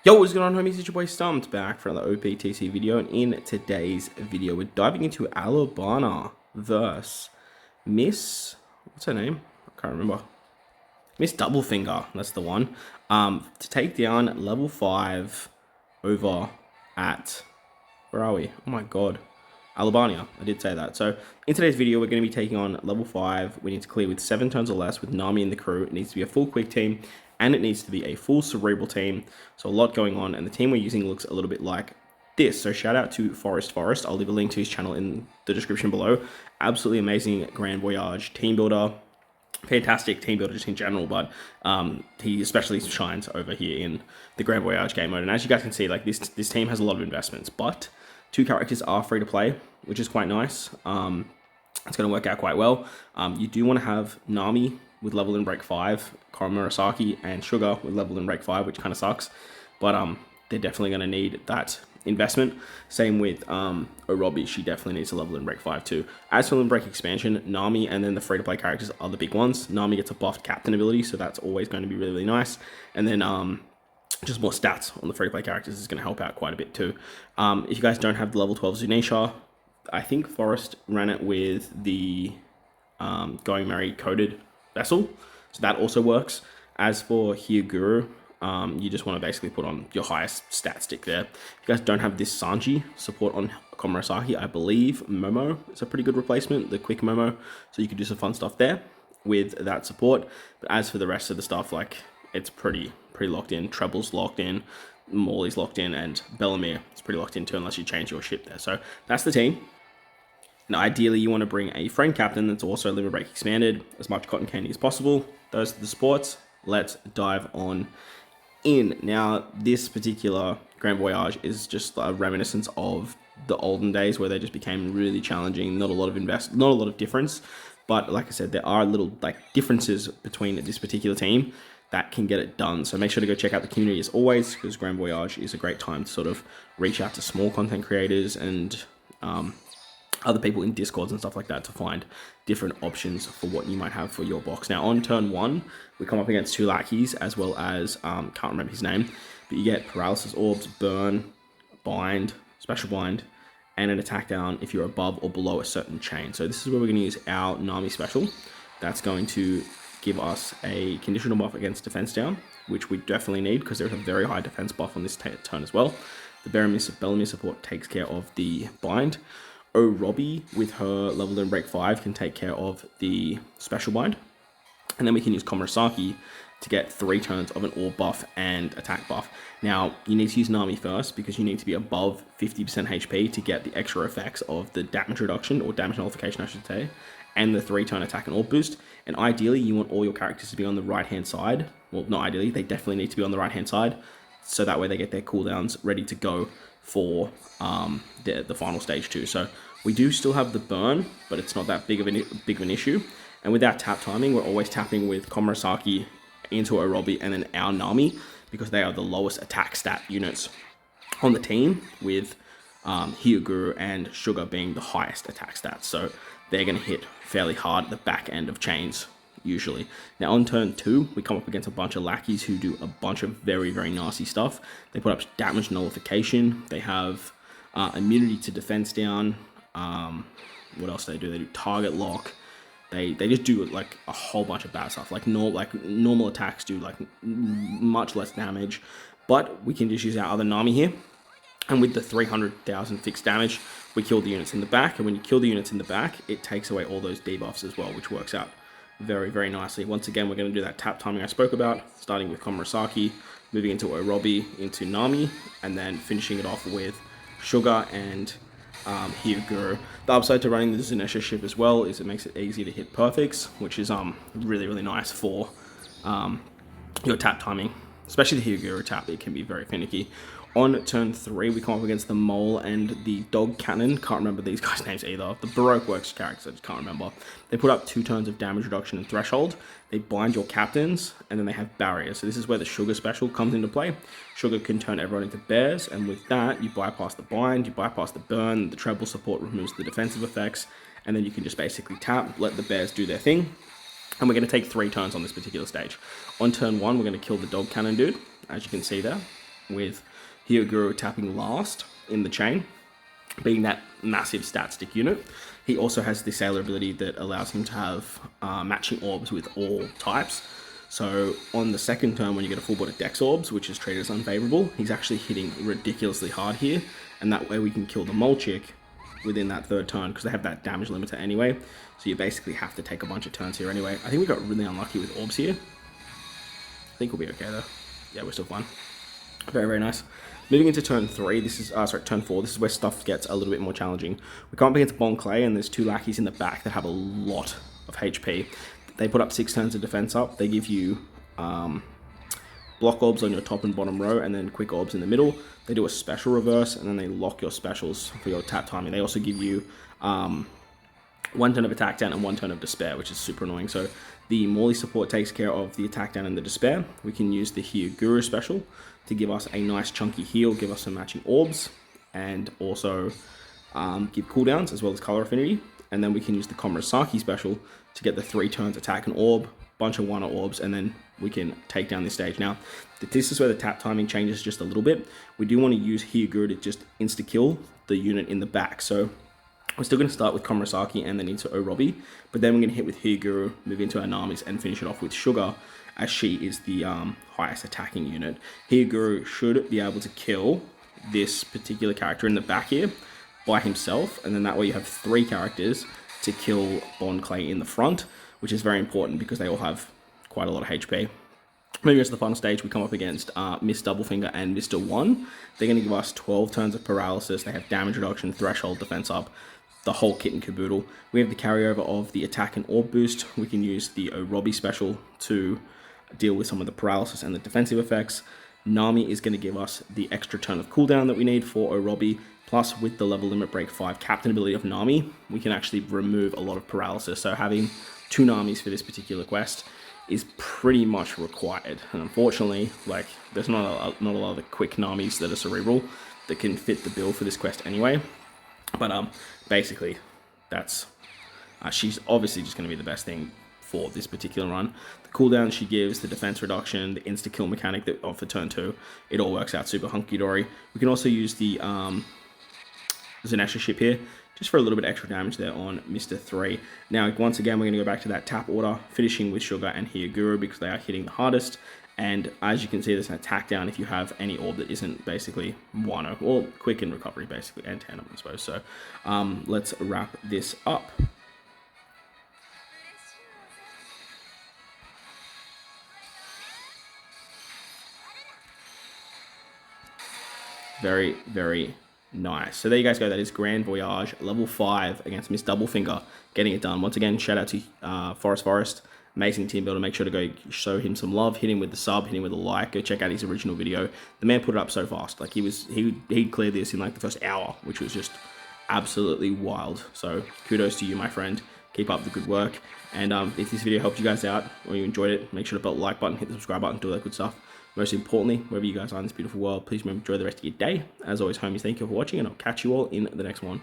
Yo, what's going on, homies? It's your boy Stumped back for another OPTC video, and in today's video, we're diving into Alubarna versus Miss... what's her name? I can't remember. Miss Doublefinger, that's the one. To take down level 5 over at... where are we? Oh my god. Alubarna, I did say that. So, in today's video, we're going to be taking on level 5. We need to clear with 7 turns or less with Nami in the crew. It needs to be a full quick team, and it needs to be a full cerebral team. So a lot going on, and the team we're using looks a little bit like this. So shout out to Forest. I'll leave a link to his channel in the description below. Absolutely amazing Grand Voyage team builder. Fantastic team builder just in general, but he especially shines over here in the Grand Voyage game mode. And as you guys can see, like this team has a lot of investments, but 2 characters are free to play, which is quite nice. It's going to work out quite well. You do want to have Nami with level in break 5, Saki, and Sugar with level in break 5, which kind of sucks. But they're definitely going to need that investment. Same with Orobi, she definitely needs a level in break 5 too. As for in break expansion, Nami and then the free-to-play characters are the big ones. Nami gets a buffed captain ability, so that's always going to be really, really nice. And then just more stats on the free-to-play characters is going to help out quite a bit too. If you guys don't have the level 12 Zunisha, I think Forest ran it with the Going Merry coded vessel, so that also works. As for Hyoguru, you just want to basically put on your highest stat stick there. If you guys don't have this Sanji support on Saki, I believe Momo is a pretty good replacement, the quick Momo, so you could do some fun stuff there with that support. But as for the rest of the stuff, like, it's pretty locked in. Treble's locked in, Morley's locked in, and Bellamere is pretty locked in too, unless you change your ship there. So that's the team. Now, ideally, you want to bring a friend captain that's also limit break expanded, as much cotton candy as possible. Those are the sports. Let's dive on in. Now, this particular Grand Voyage is just a reminiscence of the olden days where they just became really challenging. Not a lot of difference. But like I said, there are little differences between this particular team that can get it done. So make sure to go check out the community as always, because Grand Voyage is a great time to sort of reach out to small content creators and other people in Discords and stuff like that to find different options for what you might have for your box. Now, on turn 1, we come up against 2 lackeys, as well as, can't remember his name, but you get Paralysis Orbs, Burn, Bind, Special Bind, and an attack down if you're above or below a certain chain. So this is where we're going to use our Nami special. That's going to give us a conditional buff against defense down, which we definitely need because there's a very high defense buff on this turn as well. The Bellamere support takes care of the bind. Orobi, with her leveled in break 5, can take care of the special bind. And then we can use Saki to get 3 turns of an orb buff and attack buff. Now, you need to use Nami first because you need to be above 50% HP to get the extra effects of the damage reduction, or damage nullification I should say, and the 3-turn attack and orb boost. And ideally, you want all your characters to be on the right-hand side. Well, not ideally, they definitely need to be on the right-hand side, so that way they get their cooldowns ready to go for the final stage too. So we do still have the burn, but it's not that big of an issue. And with our tap timing, we're always tapping with Saki into Orobi and then our Nami, because they are the lowest attack stat units on the team, with Hyoguru and Sugar being the highest attack stats. So they're going to hit fairly hard at the back end of chains usually. Now on turn 2, we come up against a bunch of lackeys who do a bunch of very, very nasty stuff. They put up damage nullification. They have immunity to defense down. What else do they do? They do target lock. They just do like a whole bunch of bad stuff. Like normal attacks do like much less damage, but we can just use our other Nami here. And with the 300,000 fixed damage, we kill the units in the back. And when you kill the units in the back, it takes away all those debuffs as well, which works out very, very nicely. Once again, we're going to do that tap timing I spoke about, starting with Saki, moving into Orobi, into Nami, and then finishing it off with Sugar and Hyoguru. The upside to running the Zunisha ship as well is it makes it easy to hit perfects, which is really, really nice for your tap timing. Especially the Hyoguru tap, it can be very finicky. On turn 3, we come up against the Mole and the Dog Cannon. Can't remember these guys' names either. The Baroque Works characters, I just can't remember. They put up 2 turns of damage reduction and threshold. They bind your captains, and then they have barriers. So this is where the Sugar special comes into play. Sugar can turn everyone into bears, and with that, you bypass the bind, you bypass the burn, the treble support removes the defensive effects, and then you can just basically tap, let the bears do their thing. And we're going to take 3 turns on this particular stage. On turn 1, we're going to kill the Dog Cannon dude, as you can see there. with Hyoguru tapping last in the chain, being that massive stat stick unit. He also has the Sailor ability that allows him to have matching orbs with all types. So on the second turn, when you get a full board of Dex orbs, which is treated as unfavorable, he's actually hitting ridiculously hard here, and that way we can kill the mole chick within that third turn, because they have that damage limiter anyway. So you basically have to take a bunch of turns here anyway. I think we got really unlucky with orbs here. I think we'll be okay though. Yeah, we're still fine. Very, very nice. Moving into turn 3, this is, sorry, turn 4, this is where stuff gets a little bit more challenging. We come up against Bon Clay, and there's 2 lackeys in the back that have a lot of HP. They put up 6 turns of defense up. They give you block orbs on your top and bottom row, and then quick orbs in the middle. They do a special reverse, and then they lock your specials for your tap timing. They also give you 1 turn of attack down and 1 turn of despair, which is super annoying. So the Morley support takes care of the attack down and the despair. We can use the Hyoguru special to give us a nice chunky heal, give us some matching orbs, and also give cooldowns as well as color affinity. And then we can use the Komurasaki special to get the 3 turns attack and orb, bunch of 1 orbs, and then we can take down this stage. Now, this is where the tap timing changes just a little bit. We do want to use Hyoguru to just insta-kill the unit in the back. So we're still going to start with Komurasaki and then into Orobi, but then we're going to hit with Hyoguru, move into Aames, and finish it off with Sugar, as she is the highest attacking unit. Hyoguru should be able to kill this particular character in the back here by himself, and then that way you have 3 characters to kill Bon Clay in the front, which is very important because they all have quite a lot of HP. Moving on to the final stage, we come up against Miss Doublefinger and Mr. 1. They're going to give us 12 turns of paralysis. They have damage reduction, threshold, defense up, the whole kit and caboodle. We have the carryover of the attack and orb boost. We can use the Orobi special to deal with some of the paralysis and the defensive effects. Nami is going to give us the extra turn of cooldown that we need for Orobi. Plus, with the level limit break 5 captain ability of Nami, we can actually remove a lot of paralysis. So having 2 Namis for this particular quest is pretty much required. And unfortunately, like, there's not a lot of the quick Namis that are cerebral that can fit the bill for this quest anyway. But basically, that's she's obviously just going to be the best thing for this particular run. The cooldown she gives, the defense reduction, the insta-kill mechanic that for turn 2, it all works out super hunky-dory. We can also use the Zanesha ship here, just for a little bit extra damage there on Mr. 3. Now, once again, we're going to go back to that tap order, finishing with Sugar and Hyoguru because they are hitting the hardest. And as you can see, there's an attack down if you have any orb that isn't basically Wano, or quick in recovery, basically, and tandem, I suppose. So let's wrap this up. Very, very nice. So there you guys go. That is Grand Voyage level 5 against Miss Doublefinger, getting it done. Once again, shout out to Forest. Amazing team builder. Make sure to go show him some love. Hit him with the sub. Hit him with a like. Go check out his original video. The man put it up so fast. Like he cleared this in like the first hour, which was just absolutely wild. So kudos to you, my friend. Keep up the good work. And if this video helped you guys out or you enjoyed it, make sure to hit the like button, hit the subscribe button, do all that good stuff. Most importantly, wherever you guys are in this beautiful world, please remember to enjoy the rest of your day. As always, homies, thank you for watching, and I'll catch you all in the next one.